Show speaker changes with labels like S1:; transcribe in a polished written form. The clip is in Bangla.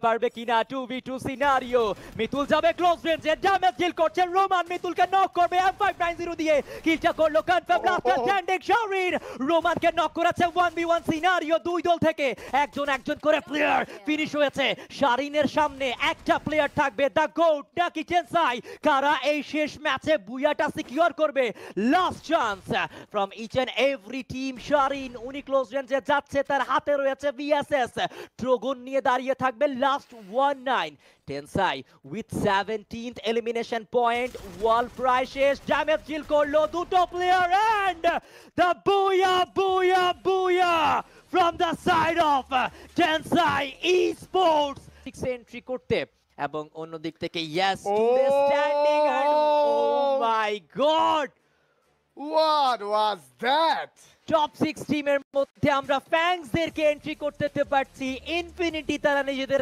S1: পারবে কিনা 2v2 সিনারিও। মিতুল যাবে ক্লোজ রেঞ্জে, ড্যামেজ ডিল করছেন রোমান, মিতুলকে নক করবে M590 দিয়ে, কিলটা করলো কনফার্ম লাস্ট স্ট্যান্ডিং শারিন। রোমানকে নক করেছে 1v1 সিনারিও, দুই দল থেকে একজন করে প্লেয়ার ফিনিশ হয়েছে। শারিনের সামনে একটা প্লেয়ার থাকবে, দ্য গোট নাকি টেনসাই, কারা এই শেষ ম্যাচে বুয়াটা সিকিউর করবে। Last chance from each end every team. শারিন উনি ক্লোজ রেঞ্জে যাচ্ছে, তার হাতে রয়েছে ভিএসএস, ট্রোগন নিয়ে দাঁড়িয়ে থাকবে লাস্ট 1-9। Tensai with 17th elimination point, wall প্রায় শেষ, ড্যামেজ ডিল করলো দুটো player and the booyah from the side of Tensai esports entry করতে, এবং অন্য দিক থেকে yes standing and oh my god,
S2: What was that?
S1: Top 6 টিমের মধ্যে আমরা ফ্যাংসদেরকে এন্ট্রি করতে পারছি। ইনফিনিটি তারা নিজেদের